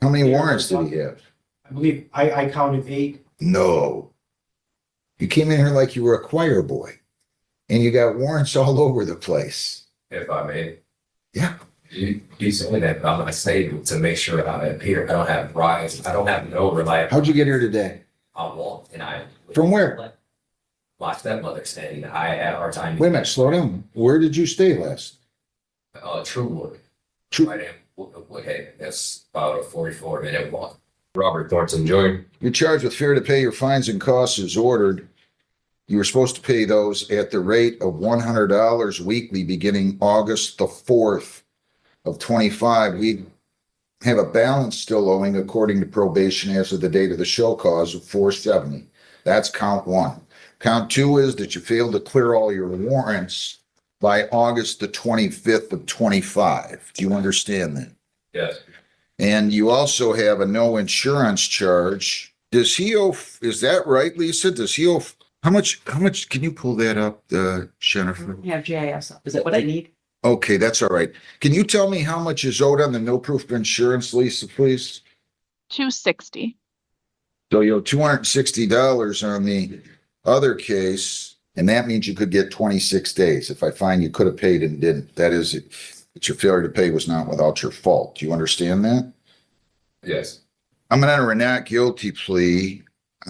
How many warrants did he have? I believe I counted 8. No. You came in here like you were a choir boy and you got warrants all over the place. If I may. Yeah. You saying that, but I'm not saying to make sure I appear, I don't have rights, I don't have no reliable. How'd you get here today? I walked and I. From where? My stepmother staying. I had a hard time. Wait a minute, slow down. Where did you stay last? Truewood. True. Right in Woodhead. That's about a 44-minute walk. Robert Thornton Jr. You're charged with failure to pay your fines and costs as ordered. You were supposed to pay those at the rate of $100 weekly beginning August the 4th of 25. We have a balance still owing according to probation as of the date of the show cause of $470. That's count 1. Count 2 is that you failed to clear all your warrants by August the 25th of 25. Do you understand that? Yes. And you also have a no insurance charge. Does he owe, is that right, Lisa? Does he owe, how much, can you pull that up, Jennifer? You have GIS up. Is that what I need? Okay, that's all right. Can you tell me how much is owed on the no proof of insurance, Lisa, please? $260. So you owe $260 on the other case, and that means you could get 26 days. If I find you could have paid and didn't, that is, that your failure to pay was not without your fault. Do you understand that? Yes. I'm gonna enter a not guilty plea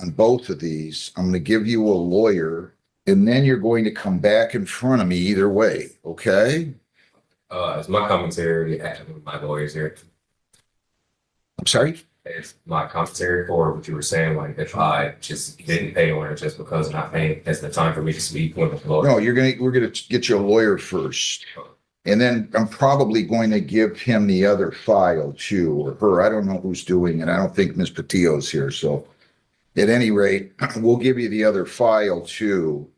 on both of these. I'm gonna give you a lawyer, and then you're going to come back in front of me either way, okay? It's my commentary, actually, my lawyer's here. I'm sorry? It's my commentary for what you were saying, like if I just didn't pay on it just because I'm not paying, it's the time for me to speak with the lawyer. No, we're gonna get you a lawyer first. And then I'm probably going to give him the other file too, or her. I don't know who's doing it. I don't think Ms. Patillo's here. So at any rate, we'll give you the other file too.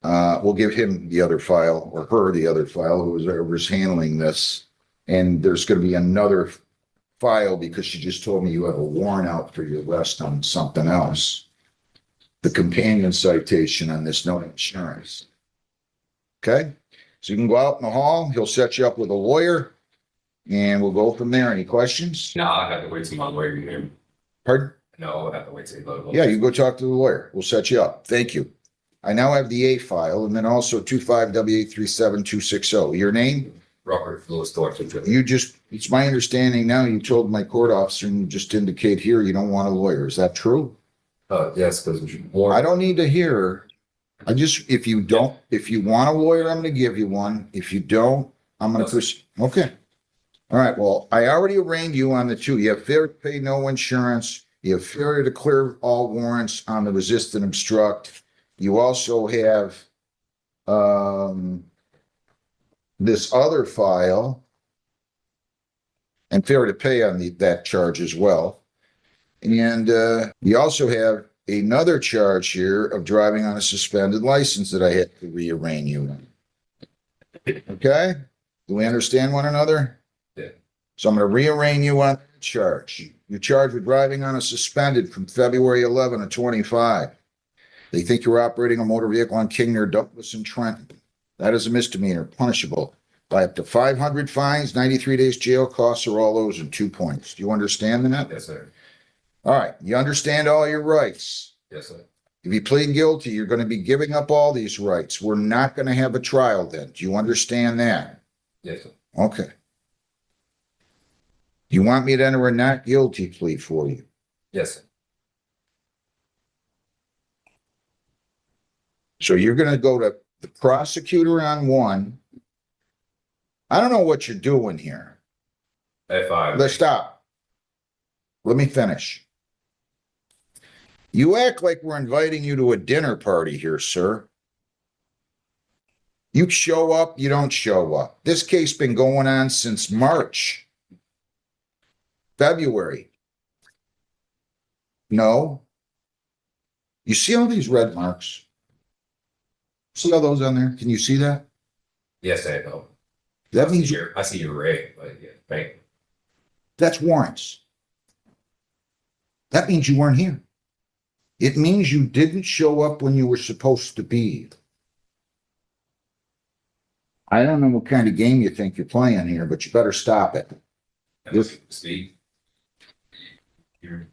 We'll give him the other file or her the other file, whoever's handling this. And there's going to be another file because she just told me you have a warrant out for your arrest on something else. The companion citation on this no insurance. Okay? So you can go out in the hall. He'll set you up with a lawyer and we'll go from there. Any questions? No, I have to wait till my lawyer here. Pardon? No, I have to wait till the lawyer. Yeah, you go talk to the lawyer. We'll set you up. Thank you. I now have the A file and then also 25W837260. Your name? Robert Louis Thornton Jr. It's my understanding now, you told my court officer and you just indicate here you don't want a lawyer. Is that true? Yes, because I don't need to hear. If you want a lawyer, I'm going to give you one. If you don't, I'm going to push. Okay. All right. Well, I already arraigned you on the 2. You have failure to pay no insurance. You have failure to clear all warrants on the resist and obstruct. You also have, this other file and failure to pay on that charge as well. And, you also have another charge here of driving on a suspended license that I had to rearraign you on. Okay? Do we understand one another? Yeah. So I'm going to rearraign you on that charge. You're charged with driving on a suspended from February 11 of 25. They think you're operating a motor vehicle on King near Douglas and Trenton. That is a misdemeanor, punishable by up to 500 fines, 93 days jail, costs are all those and 2 points. Do you understand that? Yes, sir. All right. You understand all your rights. Yes, sir. If you plead guilty, you're going to be giving up all these rights. We're not going to have a trial then. Do you understand that? Yes, sir. Okay. You want me to enter a not guilty plea for you? Yes, sir. So you're going to go to the prosecutor on 1. I don't know what you're doing here. Let's stop. Let me finish. You act like we're inviting you to a dinner party here, sir. You show up, you don't show up. This case been going on since March. February. No. You see all these red marks? See all those on there? Can you see that? Yes, I know. That means I see your red, but yeah, thank you. that's warrants. That means you weren't here. It means you didn't show up when you were supposed to be. I don't know what kind of game you think you're playing here, but you better stop it. Yes, Steve.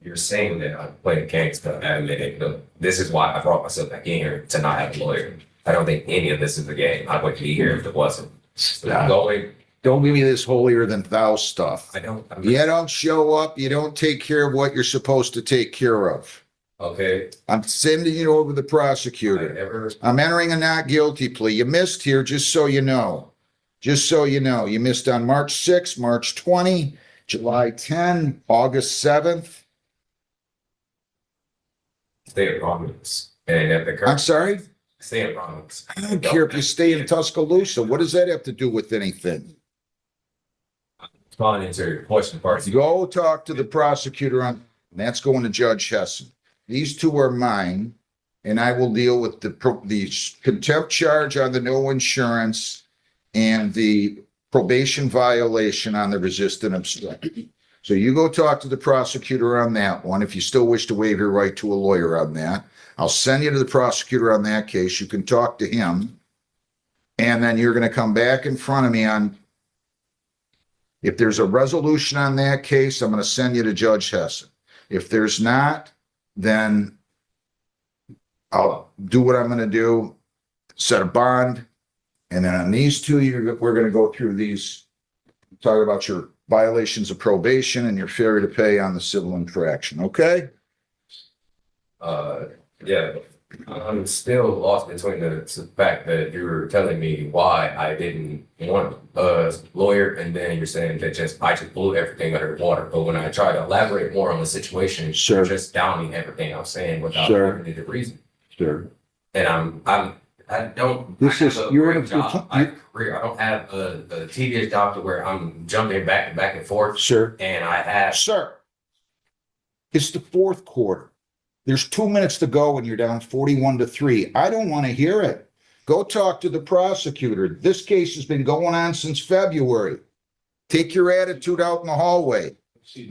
you're saying that I'm playing games, but I admit it. Look, this is why I brought myself back in here to not have a lawyer. I don't think any of this is a game. I wouldn't be here if it wasn't. So Stop. going, Don't give me this holier than thou stuff. I don't. You don't show up, you don't take care of what you're supposed to take care of. Okay. I'm sending you over the I prosecutor. never. I'm entering a not guilty plea. You missed here, just so you know. Just so you know, you missed on March 6th, March 20, July 10, August 7th. Stay in Providence. And at the I'm current. sorry? Stay in Providence. I don't care if you stay in Tuscaloosa. What does that have to do with anything? Responding to your question part. Go talk to the prosecutor on, and that's going to Judge Hessen. These two are mine, and I will deal with the contempt charge on the no insurance and the probation violation on the resistant obstruction. So you go talk to the prosecutor on that one, if you still wish to waive your right to a lawyer on that. I'll send you to the prosecutor on that case. You can talk to him. And then you're going to come back in front of me on, if there's a resolution on that case, I'm going to send you to Judge Hessen. If there's not, then I'll do what I'm going to do, set a bond. And then on these two, we're going to go through these, talk about your violations of probation and your failure to pay on the civil infraction. Okay? Yeah, I'm still lost between the fact that you were telling me why I didn't want a lawyer, and then you're saying that I just blew everything under the water. But when I try to elaborate more on the situation, Sure. you're just downing everything I'm saying without Sure. giving me the reason. Sure. And I don't. This I is- have a you're great in a- job. I have a career. I don't have a tedious job to where I'm jumping back and forth. Sir. And I have. Sir. It's the fourth quarter. There's 2 minutes to go and you're down 41-3. I don't want to hear it. Go talk to the prosecutor. This case has been going on since February. Take your attitude out in the hallway.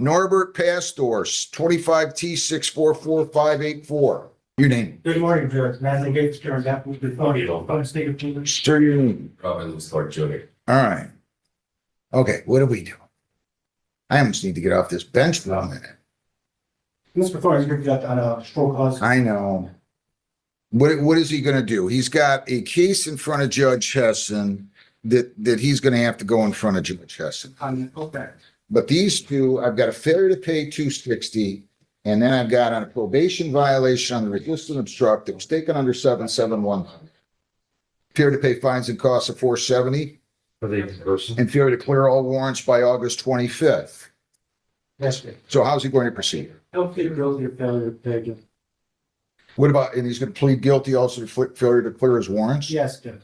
Norbert Pastors, 25T644584. Your name? Good morning, Judge. Natalie Gates, Karen Apple, the phone state of English. Sir, your name. Robert Louis Clark Jr. All right. Okay, what do we do? I almost need to get off this bench for a minute. Mr. Thorne, you've got on a stroke cause. I know. What is he gonna do? He's got a case in front of Judge Hessen that he's gonna have to go in front of Judge Hessen. Okay. But these two, I've got a failure to pay 260, and then I've got on a probation violation on the resistant obstruct that was taken under 771. Failure to pay fines and costs of 470, and failure to clear all warrants by August 25th. Yes, sir. So how's he going to proceed? He'll plead guilty of failure to pay. What about, and he's gonna plead guilty also to failure to clear his warrants? Yes, Judge.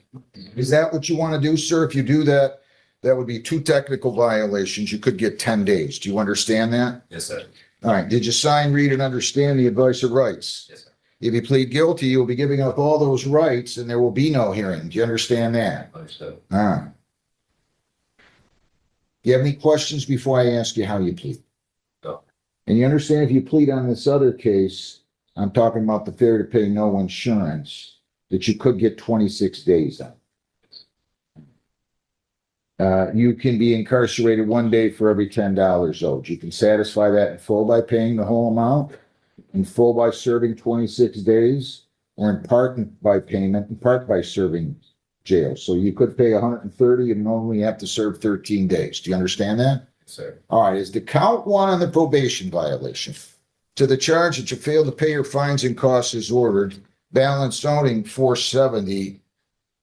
Is that what you want to do, sir? If you do that, that would be 2 technical violations. You could get 10 days. Do you understand that? Yes, sir. All right. Did you sign, read, and understand the advice of rights? Yes, sir. If you plead guilty, you'll be giving up all those rights and there will be no hearing. Do you understand that? Understood. All right. Do you have any questions before I ask you how you plead? No. And you understand if you plead on this other case, I'm talking about the failure to pay no insurance, that you could get 26 days on. You can be incarcerated 1 day for every $10 owed. You can satisfy that in full by paying the whole amount, in full by serving 26 days, or in part by payment, in part by serving jail. So you could pay 130 and normally have to serve 13 days. Do you understand that? Yes, sir. All right, is the count one on the probation violation to the charge that you failed to pay your fines and costs as ordered, balance owing 470,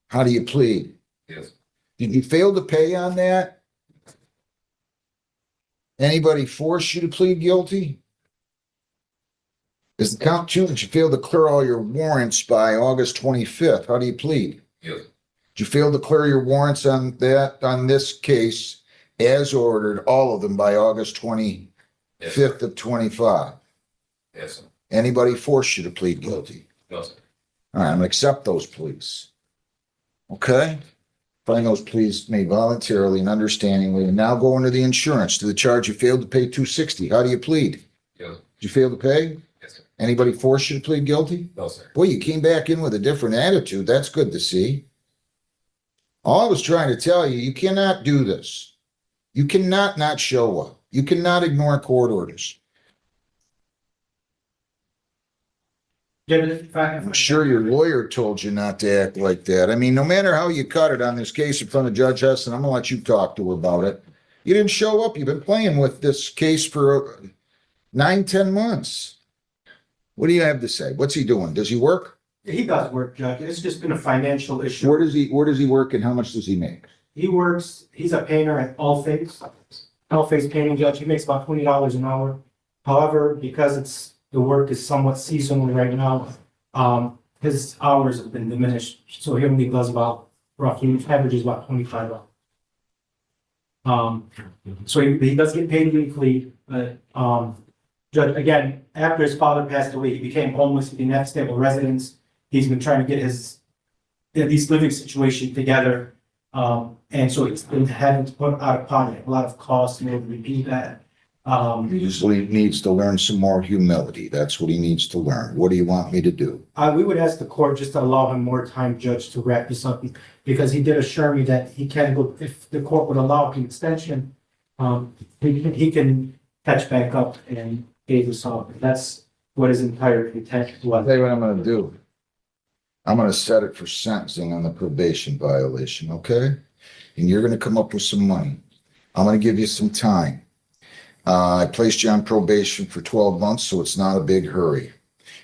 how do you plead? Yes. Did you fail to pay on that? Anybody force you to plead guilty? Is the count two that you failed to clear all your warrants by August 25th? How do you plead? Yes. Did you fail to clear your warrants on this case as ordered, all of them by August 25th Yes, sir. of 25? Yes, sir. Anybody force you to plead guilty? No, sir. All right, I'm gonna accept those pleas. Okay? Find those pleas made voluntarily and understandingly, and now go into the insurance to the charge you failed to pay 260. How do you plead? Yes. Did you fail to pay? Yes, sir. Anybody force you to plead guilty? No, sir. Boy, you came back in with a different attitude. That's good to see. All I was trying to tell you, you cannot do this. You cannot not show up. You cannot ignore court orders. I'm sure your lawyer told you not to act like that. I mean, no matter how you cut it on this case in front of Judge Heston, I'm gonna let you talk to her about it. You didn't show up. You've been playing with this case for 9, 10 months. What do you have to say? What's he doing? Does he work? He does work, Judge. It's just been a financial issue. Where does he work and how much does he make? He works, he's a painter at All Face Painting, Judge. He makes about $20 an hour. However, because the work is somewhat seasonal right now, his hours have been diminished. So he only does about roughly averages about 25 hours. So he does get paid weekly, but, Judge, again, after his father passed away, he became homeless. He didn't have stable residence. He's been trying to get his at least living situation together. And so he's been having to put out of pocket a lot of costs in order to do that. He usually needs to learn some more humility. That's what he needs to learn. What do you want me to do? We would ask the court just to allow him more time, Judge, to wrap this up, because he did assure me that he can go, if the court would allow an extension, he can catch back up and pay this off. That's what his entire intent I'll was. tell you what I'm gonna do. I'm gonna set it for sentencing on the probation violation, okay? And you're gonna come up with some money. I'm gonna give you some time. I placed you on probation for 12 months, so it's not a big hurry.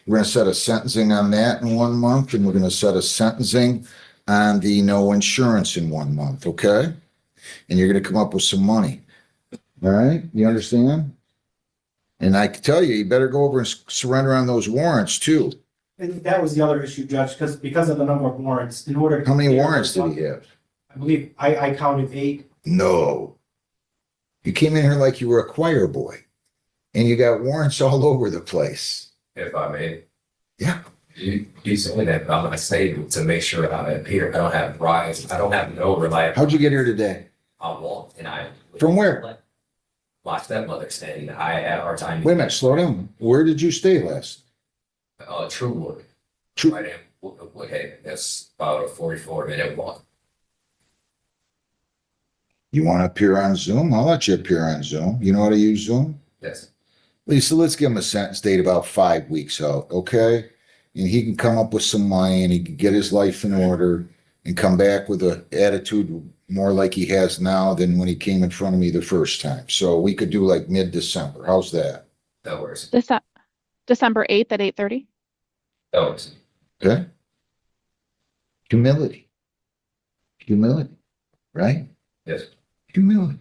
We're gonna set a sentencing on that in 1 month, and we're gonna set a sentencing on the no insurance in 1 month, okay? And you're gonna come up with some money. All right, you understand? And I can tell you, you better go over and surrender on those warrants too. And that was the other issue, Judge, because of the number of warrants, in order. How many warrants did he have? I believe I counted 8. No. You came in here like you were a choir boy and you got warrants all over the place. If I may. Yeah. You saying that, but I'm gonna say to make sure I appear, I don't have rights, I don't have no reliable. How'd you get here today? I walked and I. From where? My stepmother's, and I had a hard time. Wait a minute, slow down. Where did you stay last? True Wood. True- Right in Woodhead. That's about a 44-minute walk. You want to appear on Zoom? I'll let you appear on Zoom. You know how to use Zoom? Yes. Lisa, let's give him a sentence date about 5 weeks out, okay? And he can come up with some money and he can get his life in order and come back with an attitude more like he has now than when he came in front of me the first time. So we could do like mid-December. How's that? That works. December 8th at 8:30. That works. Okay? Humility. Humility, right? Yes. Humility.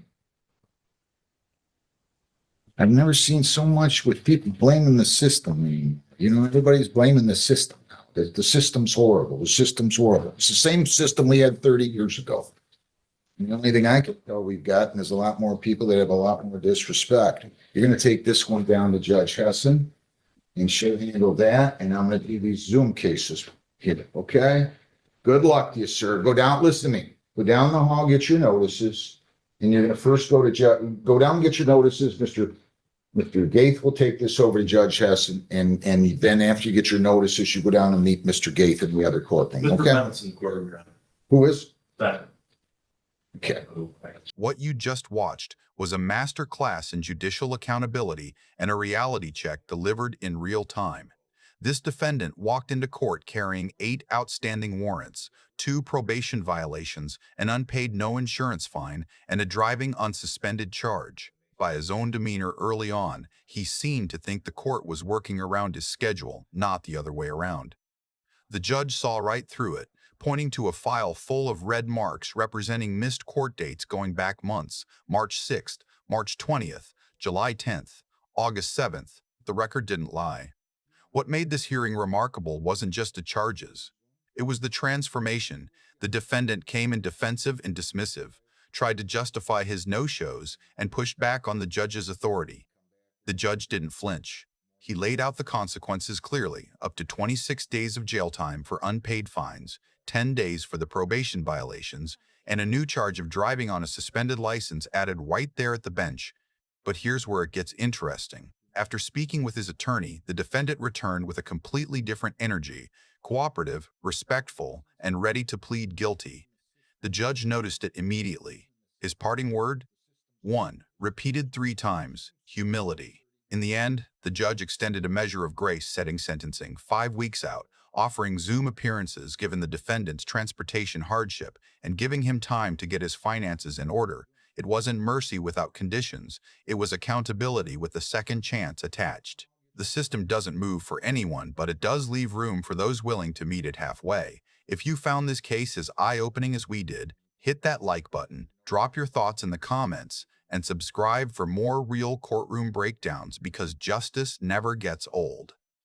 I've never seen so much with people blaming the system. I mean, you know, everybody's blaming the system now. The system's horrible. The system's horrible. It's the same system we had 30 years ago. The only thing I can tell we've got, and there's a lot more people that have a lot more disrespect. You're going to take this one down to Judge Heston and she'll handle that. And I'm going to do these Zoom cases here. Okay? Good luck to you, sir. Go down, listen to me. Go down the hall, get your notices. And you're going to first go down and get your notices. Mr. Gaith will take this over to Judge Heston. And then after you get your notices, you go down and meet Mr. Gaith in the other courtroom. Mr. Okay? Benson, courtroom. Who is? Benson. Okay. What you just watched was a master class in judicial accountability and a reality check delivered in real time. This defendant walked into court carrying 8 outstanding warrants, 2 probation violations, an unpaid no insurance fine, and a driving on suspended charge. By his own demeanor early on, he seemed to think the court was working around his schedule, not the other way around. The judge saw right through it, pointing to a file full of red marks representing missed court dates going back months, March 6th, March 20th, July 10th, August 7th. The record didn't lie. What made this hearing remarkable wasn't just the charges. It was the transformation. The defendant came in defensive and dismissive, tried to justify his no-shows, and pushed back on the judge's authority. The judge didn't flinch. He laid out the consequences clearly, up to 26 days of jail time for unpaid fines, 10 days for the probation violations, and a new charge of driving on a suspended license added right there at the bench. But here's where it gets interesting. After speaking with his attorney, the defendant returned with a completely different energy, cooperative, respectful, and ready to plead guilty. The judge noticed it immediately. His parting word? 1, repeated 3 times, humility. In the end, the the judge extended a measure of grace, setting sentencing 5 weeks out, offering Zoom appearances given the defendant's transportation hardship and giving him time to get his finances in order. It wasn't mercy without conditions. It was accountability with a second chance attached. The system doesn't move for anyone, but it does leave room for those willing to meet it halfway. If you found this case as eye-opening as we did, hit that like button, drop your thoughts in the comments, and subscribe for more real courtroom breakdowns because justice never gets old.